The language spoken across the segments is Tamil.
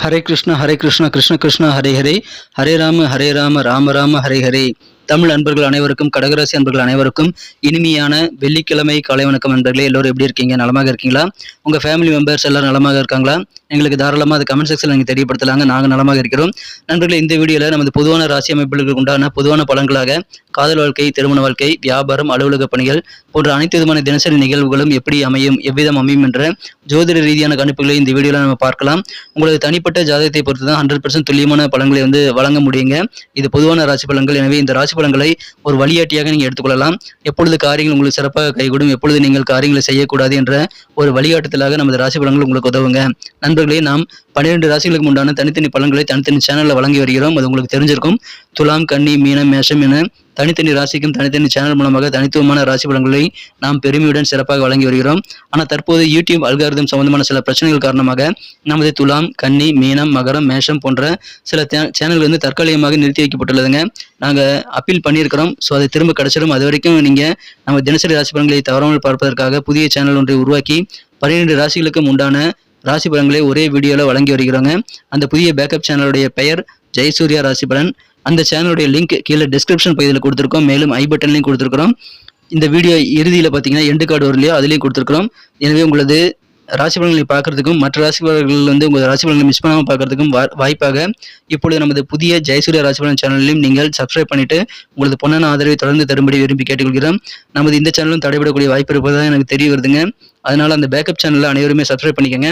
ஹரே கிருஷ்ணா கிருஷ்ண கிருஷ்ணா ஹரே ஹரே, ஹரே ராம ராம ராம ஹரே ஹரே. தமிழ் அன்பர்கள் அனைவருக்கும், கடகராசி அன்பர்கள் அனைவருக்கும் இனிமையான வெள்ளிக்கிழமை காலை வணக்கம் நண்பர்களே. எல்லோரும் எப்படி இருக்கீங்க? நலமாக இருக்கீங்களா? உங்கள் ஃபேமிலி மெம்பர்ஸ் எல்லாரும் நலமாக இருக்காங்களா? எங்களுக்கு தாராளமாக அது கமெண்ட் செக்ஷனில் நீங்கள் தெரியப்படுத்தலாங்க. நாங்கள் நலமாக இருக்கிறோம் நண்பர்களே. இந்த வீடியோவில் நமது பொதுவான ராசி அமைப்புகளுக்கு உண்டான பொதுவான பலன்களாக காதல் வாழ்க்கை, திருமண வாழ்க்கை, வியாபாரம், அலுவலக பணிகள் போன்ற அனைத்து விதமான தினசரி நிகழ்வுகளும் எப்படி அமையும், எவ்விதம் அமையும் என்ற ஜோதிட ரீதியான கணிப்புகளை இந்த வீடியோவில் நம்ம பார்க்கலாம். உங்களுக்கு தனிப்பட்ட ஜாதகத்தை பொறுத்து தான் 100% துல்லியமான பலன்களை வழங்க முடியுங்க. இது பொதுவான ராசி பலன்கள். எனவே இந்த ராசி பலன்களை ஒரு வழிகாட்டியாக நீங்கள் எடுத்துக்கொள்ளலாம். எப்பொழுது காரியங்கள் உங்களுக்கு சிறப்பாக கைகூடும், எப்பொழுது நீங்கள் காரியங்களை செய்யக்கூடாது என்ற ஒரு வழிகாட்டுதலாக நமது ராசி பலன்கள் உங்களுக்கு உதவுங்க. நண்பர்களே, நாம் 12 ராசிகளுக்கு உண்டான தனித்தனி பலன்களை தனித்தனி சேனலில் வழங்கி வருகிறோம். அது உங்களுக்கு தெரிஞ்சிருக்கும். துலாம், கன்னி, மீனம், மேஷம் என தனித்தனி ராசிக்கும் தனித்தனி சேனல் மூலமாக தனித்துவமான ராசி பலன்களை நாம் பெருமையுடன் சிறப்பாக வழங்கி வருகிறோம். ஆனால் தற்போது யூடியூப் அல்காரிதம் சம்பந்தமான சில பிரச்சனைகள் காரணமாக நமது துலாம், கன்னி, மீனம், மகரம், மேஷம் போன்ற சில சேனல்கள் தற்காலிகமாக நிறுத்தி வைக்கப்பட்டுள்ளதுங்க. நாங்கள் அப்பீல் பண்ணியிருக்கிறோம். ஸோ அதை திரும்ப கிடைச்சிடும். அது வரைக்கும் நீங்கள் நம்ம தினசரி ராசி பலன்களை தவறாமல் பார்ப்பதற்காக புதிய சேனல் ஒன்றை உருவாக்கி 12 ராசிகளுக்கும் உண்டான ராசி பலன்களை ஒரே வீடியோவில் வழங்கி வருகிறோங்க. அந்த புதிய பேக்கப் சேனலுடைய பெயர் ஜெயசூர்யா ராசி பலன். அந்த சேனலுடைய லிங்க் கீழே டிஸ்கிரிப்ஷன் பகுதியில் கொடுத்துருக்கோம். மேலும் ஐ பட்டன்லையும் கொடுத்துருக்கிறோம். இந்த வீடியோ இறுதியில் பார்த்தீங்கன்னா எண்டு கார்டு வரலையோ அதுலேயும் கொடுத்துருக்கிறோம். எனவே உங்களது ராசி பலன்களை பார்க்கறதுக்கும் மற்ற ராசி பலன்கள் உங்கள் ராசி பலன்களை மிஸ் பண்ணாமல் பார்க்கறதுக்கும் வாய்ப்பாக இப்பொழுது நமது புதிய ஜெயசூர்யா ராசி பலன் சேனலையும் நீங்கள் சப்ஸ்கிரைப் பண்ணிட்டு உங்களது பொன்னான ஆதரவை தொடர்ந்து தரும்படி விரும்பி கேட்டுக்கொள்கிறோம். நமது இந்த சேனலும் தடைபடக்கூடிய வாய்ப்பு இருப்பதாக எனக்கு தெரிய வருதுங்க. அதனால அந்த பேக்கப் சேனலில் அனைவருமே சப்ஸ்கிரைப் பண்ணிக்கோங்க.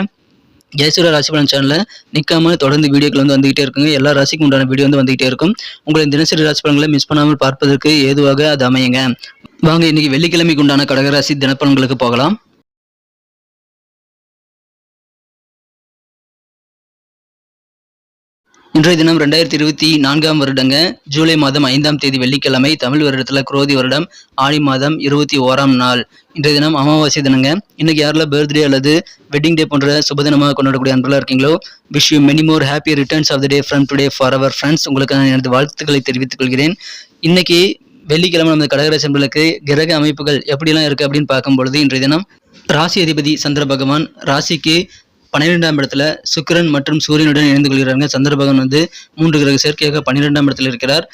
ஜெயசூர்யா ராசி பலன் சேனலில் நிற்காமல் தொடர்ந்து வீடியோக்கள் வந்துகிட்டே இருக்குங்க. எல்லா ராசிக்கும் உண்டான வீடியோ வந்துகிட்டே இருக்கும். உங்களை தினசரி ராசி பலன்களை மிஸ் பண்ணாமல் பார்ப்பதற்கு ஏதுவாக அது அமையுங்க. வாங்க இன்னைக்கு வெள்ளிக்கிழமைக்கு உண்டான கடகராசி தினப்பலன்களுக்கு போகலாம். இன்றைய தினம் 2024 வருடங்க ஜூலை மாதம் 5ஆம் தேதி வெள்ளிக்கிழமை, தமிழ் வருடத்தில் குரோதி வருடம் ஆடி மாதம் 21ஆம் நாள். இன்றைய தினம் அமாவாசை தினங்க. இன்னைக்கு யாரில் பர்த்டே அல்லது வெட்டிங் டே போன்ற சுபதினமாக கொண்டாடக்கூடிய அன்பர்களாக இருக்கீங்களோ, wish you many more happy returns of the day from today for our friends. உங்களுக்கு நான் எனது வாழ்த்துக்களை தெரிவித்துக் கொள்கிறேன். இன்னைக்கு வெள்ளிக்கிழமை நமது கடகராசி அன்பர்களுக்கு கிரக அமைப்புகள் எப்படிலாம் இருக்கு அப்படின்னு பார்க்கும்பொழுது, இன்றைய தினம் ராசி அதிபதி சந்திர பகவான் ராசிக்கு 12ஆம் இடத்துல சுக்கிரன் மற்றும் சூரியனுடன் இணைந்து கொள்கிறாங்க. சந்திர பகவான் 3 கிரக சேர்க்கையாக 12ஆம் இடத்துல இருக்கிறார்.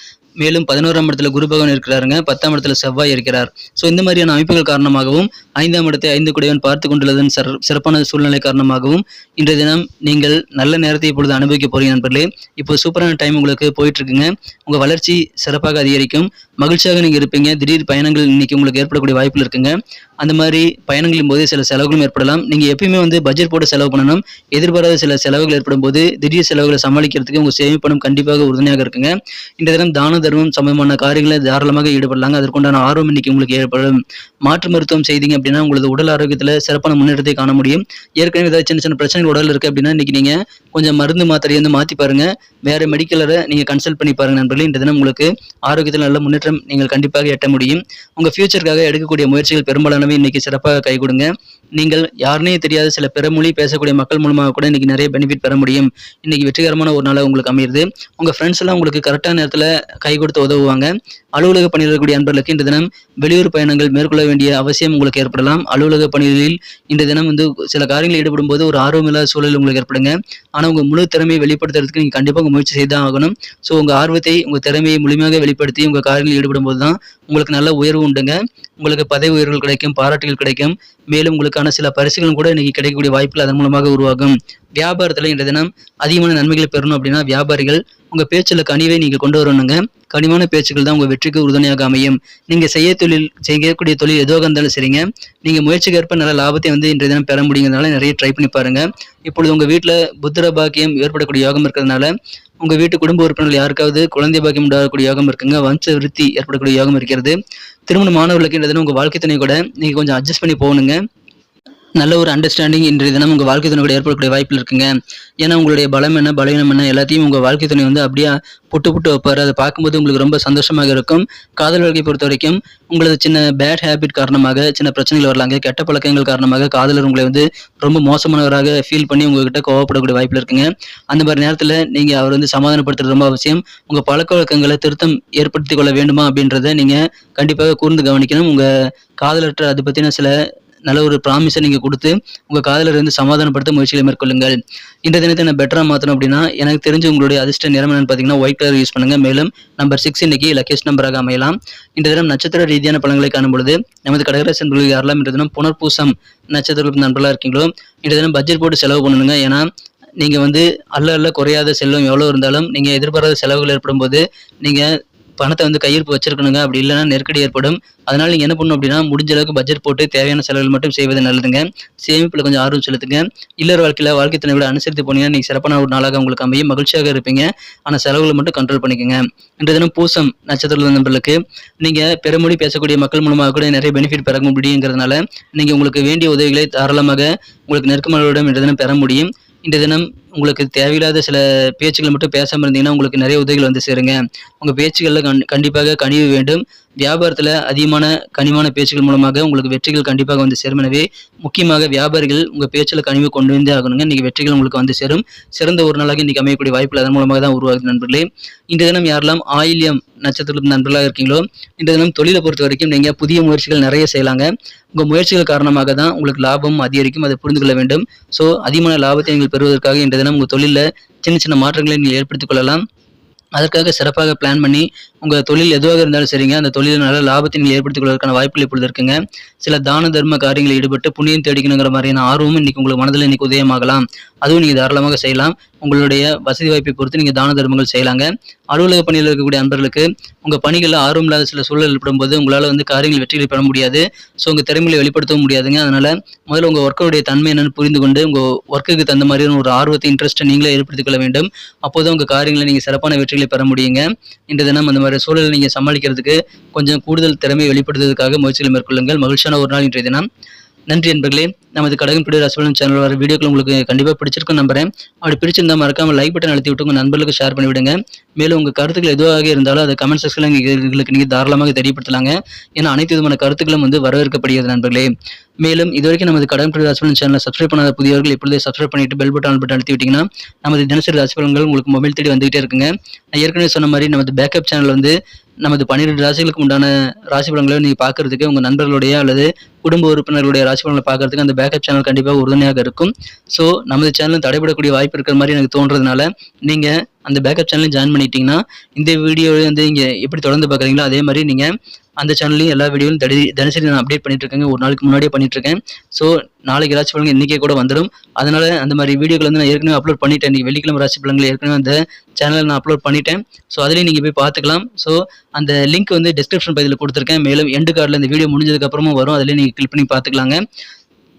மேலும் 11ஆம் இடத்துல குரு பகவான் இருக்கிறாருங்க. 10ஆம் இடத்துல செவ்வாய் இருக்கிறார். ஸோ இந்த மாதிரியான அமைப்புகள் காரணமாகவும் 5ஆம் இடத்தை 5 குடையவன் பார்த்து கொண்டுள்ளதன் சிறப்பான சூழ்நிலை காரணமாகவும் இன்றைய தினம் நீங்கள் நல்ல நேரத்தை இப்பொழுது அனுபவிக்க போறீங்க நண்பர்களே. இப்போ சூப்பரான டைம் உங்களுக்கு போயிட்டு இருக்குங்க. உங்க வளர்ச்சி சிறப்பாக அதிகரிக்கும். மகிழ்ச்சியாக நீங்க இருப்பீங்க. திடீர் பயணங்கள் இன்னைக்கு உங்களுக்கு ஏற்படக்கூடிய வாய்ப்புகள் இருக்குங்க. அந்த மாதிரி பயணங்களின் போது சில செலவுகளும் ஏற்படலாம். நீங்க எப்பயுமே பட்ஜெட் போட்டு செலவு பண்ணணும். எதிர்பாராத சில செலவுகள் ஏற்படும் போது திடீர் செலவுகளை சமாளிக்கிறதுக்கு உங்க சேமிப்பணம் கண்டிப்பாக உறுதுணையாக இருக்குங்க. இன்றைய தினம் தான தர்மம் சம்பந்தமான காரியங்களை தாராளமாக ஈடுபடலாங்க. அதற்குண்டான ஆர்வம் இன்னைக்கு உங்களுக்கு ஏற்படும். மாற்று மருத்துவம் செய்தீங்க அப்படின்னா உங்களது உடல் ஆரோக்கியத்தில் சிறப்பான முன்னேற்றத்தை காண முடியும். ஏற்கனவே ஏதாவது சின்ன சின்ன பிரச்சனைகள் உடல் இருக்கு அப்படின்னா இன்னைக்கு நீங்க கொஞ்சம் மருந்து மாத்திரையை மாற்றி பாருங்க. வேற மெடிக்கலரை நீங்க கன்சல்ட் பண்ணி பாருங்க நண்பர்களே. இந்த தினம் உங்களுக்கு ஆரோக்கியத்தில் நல்ல முன்னேற்றம் நீங்கள் கண்டிப்பாக எட்ட முடியும். உங்க ஃபியூச்சருக்காக எடுக்கக்கூடிய முயற்சிகள் பெரும்பாலானவை இன்னைக்கு சிறப்பாக கை கொடுங்க. நீங்கள் யாருனே தெரியாத சில பிற மொழி பேசக்கூடிய மக்கள் மூலமாக கூட இன்னைக்கு நிறைய பெனிஃபிட் பெற முடியும். இன்னைக்கு வெற்றிகரமான ஒரு நாளாக உங்களுக்கு அமையுது. உங்க ஃப்ரெண்ட்ஸ் எல்லாம் உங்களுக்கு கரெக்டான நேரத்தில் கை கொடுத்து உதவுவாங்க. அலுவலக பணியில் இருக்கக்கூடிய அன்பர்களுக்கு இந்த தினம் வெளியூர் பயணங்கள் மேற்கொள்ள வேண்டிய அவசியம் உங்களுக்கு ஏற்படலாம். அலுவலக பணிகளில் இந்த தினம் சில காரியங்களில் ஈடுபடும் போது ஒரு ஆர்வமில்லாத சூழல் உங்களுக்கு ஏற்படுங்க. ஆனால் உங்க முழு திறமையை வெளிப்படுத்துறதுக்கு நீங்க கண்டிப்பாக முயற்சி செய்தான் ஆகணும். ஸோ உங்க ஆர்வத்தை, உங்க திறமையை முழுமையாக வெளிப்படுத்தி உங்க காரியங்களில் ஈடுபடும் போது தான் உங்களுக்கு நல்ல உயர்வு உண்டுங்க. உங்களுக்கு பதவி உயர்வுகள் கிடைக்கும், பாராட்டுகள் கிடைக்கும். மேலும் உங்களுக்கான சில பரிசுகளும் கூட இன்னைக்கு கிடைக்கக்கூடிய வாய்ப்புகள் அதன் மூலமாக உருவாகும். வியாபாரத்தில் இன்றைய தினம் அதிகமான நன்மைகளை பெறணும் அப்படின்னா வியாபாரிகள் உங்க பேச்சுல கனிவை நீங்க கொண்டு வரணுங்க. கனிவான பேச்சுக்கள் தான் உங்க வெற்றிக்கு உறுதுணையாக அமையும். நீங்க செய்யக்கூடிய தொழில் எதுவாக இருந்தாலும் சரிங்க, நீங்க முயற்சிக்கு ஏற்ப நல்ல லாபத்தை இன்றைய தினம் பெற முடியுங்கிறதுனால நிறைய ட்ரை பண்ணி பாருங்க. இப்பொழுது உங்க வீட்டுல புத்திர பாக்கியம் ஏற்படக்கூடிய யோகம் இருக்கிறதுனால உங்க வீட்டு குடும்ப உறுப்பினர்கள் யாருக்காவது குழந்தை பாக்கியம் உண்டாகக்கூடிய யோகம் இருக்குங்க. வம்ச விருத்தி ஏற்படக்கூடிய யோகம் இருக்கிறது. திருமண மாணவர்களுக்கு இன்றைய தினம் உங்க வாழ்க்கை துணை கூட நீங்க கொஞ்சம் அட்ஜஸ்ட் பண்ணி போகணுங்க. நல்ல ஒரு அண்டர்ஸ்டாண்டிங் இன்றைய தினம் உங்கள் வாழ்க்கை துணை கூட ஏற்படக்கூடிய வாய்ப்பில் இருக்குங்க. ஏன்னா உங்களுடைய பலம் என்ன, பலவீனம் என்ன எல்லாத்தையும் உங்கள் வாழ்க்கை துணை அப்படியே புட்டு வைப்பார். அதை பார்க்கும்போது உங்களுக்கு ரொம்ப சந்தோஷமாக இருக்கும். காதல் வாழ்க்கை பொறுத்த வரைக்கும் உங்களது சின்ன பேட் ஹேபிட் காரணமாக சின்ன பிரச்சனைகள் வரலாங்க. கெட்ட பழக்கங்கள் காரணமாக காதலர் உங்களை ரொம்ப மோசமானவராக ஃபீல் பண்ணி உங்ககிட்ட கோவப்படக்கூடிய வாய்ப்பில் இருக்குங்க. அந்த மாதிரி நேரத்தில் நீங்கள் அவர் சமாதானப்படுத்துறது ரொம்ப அவசியம். உங்கள் பழக்க வழக்கங்களை திருத்தம் ஏற்படுத்தி கொள்ள வேண்டுமா அப்படின்றத நீங்கள் கண்டிப்பாக கூர்ந்து கவனிக்கணும். உங்கள் காதலற்ற அதை பற்றின சில நல்ல ஒரு ப்ராமிஸை நீங்கள் கொடுத்து உங்கள் காதலர் வந்து சமாதானப்படுத்த முயற்சிகளை மேற்கொள்ளுங்கள். இந்த தினத்தை நான் பெட்டராக மாற்றணும் அப்படின்னா எனக்கு தெரிஞ்சு உங்களுடைய அதிர்ஷ்ட நிறம் என்னன்னு பார்த்தீங்கன்னா ஒயிட் கலர் யூஸ் பண்ணுங்கள். மேலும் நம்பர் 6 இன்னைக்கு லக்கேஸ்ட் நம்பராக அமையலாம். இந்த தினம் நட்சத்திர ரீதியான பலன்களை காணும் பொழுது நமது கடகராசி நண்பர்கள் யாரெல்லாம் இந்த தினம் புனர்பூசம் நட்சத்திர நண்பர்களாக இருக்கீங்களோ இந்த தினம் பட்ஜெட் போட்டு செலவு பண்ணணுங்க. ஏன்னா நீங்கள் வந்து அல்ல குறையாத செல்வம் எவ்வளோ இருந்தாலும் நீங்கள் எதிர்பாராத செலவுகள் ஏற்படும் போது நீங்கள் பணத்தை வந்து கையிருப்பு வச்சிருக்கணுங்க. அப்படி இல்லைன்னா நெருக்கடி ஏற்படும். அதனால நீங்கள் என்ன பண்ணணும் அப்படின்னா முடிஞ்ச அளவுக்கு பட்ஜெட் போட்டு தேவையான செலவுகள் மட்டும் செய்வது நல்லதுங்க. சேமிப்பில் கொஞ்சம் ஆர்வம் செலுத்துங்க. இல்லற வாழ்க்கை துணையோட அனுசரித்து போனீங்கன்னா நீங்கள் சிறப்பான ஒரு நாளாக உங்களுக்கு அமையும். மகிழ்ச்சியாக இருப்பீங்க. ஆனால் செலவுகளை மட்டும் கண்ட்ரோல் பண்ணிக்கோங்க. இன்றைய தினம் பூசம் நட்சத்திர நண்பர்களுக்கு நீங்கள் பிறமொழி பேசக்கூடிய மக்கள் மூலமாக கூட நிறைய பெனிஃபிட் பெற முடியுங்கிறதுனால நீங்கள் உங்களுக்கு வேண்டிய உதவிகளை தாராளமாக உங்களுக்கு நெருக்கமானவரிடம் இன்றைய தினம் பெற முடியும். இந்த தினம் உங்களுக்கு தேவையில்லாத சில பேச்சுக்கள் மட்டும் பேசாமல் இருந்தீங்கன்னா உங்களுக்கு நிறைய உதவிகள் வந்து சேருங்க. உங்கள் பேச்சுகளில் கண்டிப்பாக கனிவு வேண்டும். வியாபாரத்தில் அதிகமான கனிவான பேச்சுக்கள் மூலமாக உங்களுக்கு வெற்றிகள் கண்டிப்பாக வந்து சேரும். எனவே முக்கியமாக வியாபாரிகள் உங்கள் பேச்சில் கனிவு கொண்டு வந்தே ஆகணுங்க. இன்றைக்கி வெற்றிகள் உங்களுக்கு வந்து சேரும். சிறந்த ஒரு நாளாக இன்றைக்கி அமையக்கூடிய வாய்ப்புகள் அதன் மூலமாக தான் உருவாகுது நண்பர்களே. இந்த தினம் யாரெல்லாம் ஆயில்யம் நட்சத்திரத்தில் நண்பர்களாக இருக்கீங்களோ இந்த தினம் தொழிலை பொறுத்த வரைக்கும் நீங்கள் புதிய முயற்சிகள் நிறைய செய்யலாங்க. உங்கள் முயற்சிகள் காரணமாக தான் உங்களுக்கு லாபம் அதிகரிக்கும். அதை புரிந்து கொள்ள வேண்டும். ஸோ அதிகமான லாபத்தை நீங்கள் பெறுவதற்காக இந்த தினம் உங்கள் தொழிலில் சின்ன மாற்றங்களை நீங்கள் ஏற்படுத்திக் கொள்ளலாம். அதற்காக சிறப்பாக பிளான் பண்ணி உங்கள் தொழில் எதுவாக இருந்தாலும் சரிங்க அந்த தொழிலில் நல்ல லாபத்தை நீங்கள் ஏற்படுத்திக் கொள்வதற்கான வாய்ப்புகள் இப்பொழுது இருக்குங்க. சில தான தர்ம காரியங்களில் ஈடுபட்டு புண்ணியம் தேடிக்கணுங்கிற மாதிரியான ஆர்வமும் இன்னைக்கு உங்களுக்கு மனதில் இன்னைக்கு உதயமாகலாம். அதுவும் நீங்கள் தாராளமாக செய்யலாம். உங்களுடைய வசதி வாய்ப்பை பொறுத்து நீங்கள் தான தர்மங்கள் செய்யலாங்க. அலுவலக பணியில் இருக்கக்கூடிய அன்பர்களுக்கு உங்கள் பணிகளில் ஆர்வம் இல்லாத சில சூழல் ஏற்படும் போது உங்களால் வந்து காரியங்கள் வெற்றிகளை பெற முடியாது. ஸோ உங்கள் திறமையை வெளிப்படுத்தவும் முடியாதுங்க. அதனால் முதல்ல உங்கள் ஒர்க்கோடைய தன்மை என்னென்னு புரிந்து கொண்டு உங்கள் ஒர்க்குக்கு தகுந்த மாதிரியான ஒரு ஆர்வத்தை இன்ட்ரெஸ்ட்டை நீங்களே ஏற்படுத்திக் கொள்ள வேண்டும். அப்போதான் உங்கள் காரியங்களை நீங்கள் சிறப்பான வெற்றிகளை பெற முடியுங்க. இந்த தினம் அந்த மாதிரி சூழலை நீங்கள் சமாளிக்கிறதுக்கு கொஞ்சம் கூடுதல் திறமையை வெளிப்படுத்துவதற்காக முயற்சிகளை மேற்கொள்ளுங்கள். மகிழ்ச்சியான ஒரு நாள் இன்றைய தினம். நன்றி நண்பர்களே. நமது கடகம் டுடே ராசி பலன் சேனல் வர வீடியோக்கள் உங்களுக்கு கண்டிப்பாக பிடிச்சிருக்கும் நம்புறேன். அப்படி பிடிச்சிருந்தா மறக்காம லைக் பட்டன் அழுத்தி விட்டு உங்கள் நண்பர்களுக்கு ஷேர் பண்ணிவிடுங்க. மேலும் உங்கள் கருத்துக்கள் எதுவாக இருந்தாலும் அதை கமெண்ட் செக்ஷனில் எங்களுக்கு நீங்கள் தாராளமாக தெரியப்படுத்தலாங்க. ஏன்னா அனைத்து விதமான கருத்துக்களும் வந்து வரவேற்கப்படுகிறது நண்பர்களே. மேலும் இதுவரைக்கும் நமது கடகம் டுடே ராசி பலன் சேனலை சப்ஸ்கிரைப் பண்ணாத புதியவர்கள் இப்பொழுதே சப்ஸ்கிரைப் பண்ணிட்டு பெல் பட்டன் அழுத்தி விட்டீங்கன்னா நமது தினசரி ராசி பலன்கள் உங்களுக்கு மொபைல் தேடி வந்துகிட்டே இருக்குங்க. நான் ஏற்கனவே சொன்ன மாதிரி நமது பேக்கப் சேனல் வந்து நமது 12 ராசிகளுக்கு உண்டான ராசி பலன்களை நீங்கள் பார்க்கறதுக்கு உங்கள் நண்பர்களுடைய அல்லது குடும்ப உறுப்பினர்களுடைய ராசி பலன்களை பார்க்கறதுக்கு அந்த பேக்கப் சேனல் கண்டிப்பாக உறுதுணையாக இருக்கும். ஸோ நமது சேனலும் தடைபடக்கூடிய வாய்ப்பு இருக்கிற மாதிரி எனக்கு தோன்றதுனால நீங்கள் அந்த பேக்கப் சேனலையும் ஜாயின் பண்ணிட்டீங்கன்னா இந்த வீடியோவை வந்து நீங்கள் எப்படி தொடர்ந்து பார்க்குறீங்களோ அதே மாதிரி நீங்கள் அந்த சேனல்லையும் எல்லா வீடியோவும் தினசரி நான் அப்டேட் பண்ணிட்டு இருக்கேங்க. ஒரு நாளைக்கு முன்னாடியே பண்ணிட்டு இருக்கேன். ஸோ நாளைக்கு ராசி பலன்கள் இன்றைக்கே கூட வந்துடும். அதனால அந்த மாதிரி வீடியோக்கள் வந்து நான் ஏற்கனவே அப்லோட் பண்ணிட்டேன். இன்றைக்கி வெள்ளிக்கிழமை ராசி பலன்கள் ஏற்கனவே அந்த சேனலில் நான் அப்லோட் பண்ணிட்டேன். ஸோ அதுலேயும் நீங்கள் போய் பார்த்துக்கலாம். ஸோ அந்த லிங்க் வந்து டிஸ்கிரிப்ஷன் பகுதியில் கொடுத்துருக்கேன். மேலும் எண்டு கார்டில் இந்த வீடியோ முடிஞ்சதுக்கப்புறமும் வரும். அதுலேயும் நீங்கள் கிளிக் பண்ணி பார்த்துக்கலாங்க.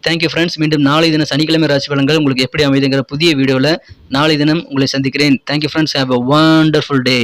Thank you friends. மீண்டும் நாளை தினம் சனிக்கிழமை ராசி பலன்கள் உங்களுக்கு எப்படி அமைதுங்கிற புதிய வீடியோவில் நாளை தினம் உங்களை சந்திக்கிறேன். Thank you friends. Have a wonderful day.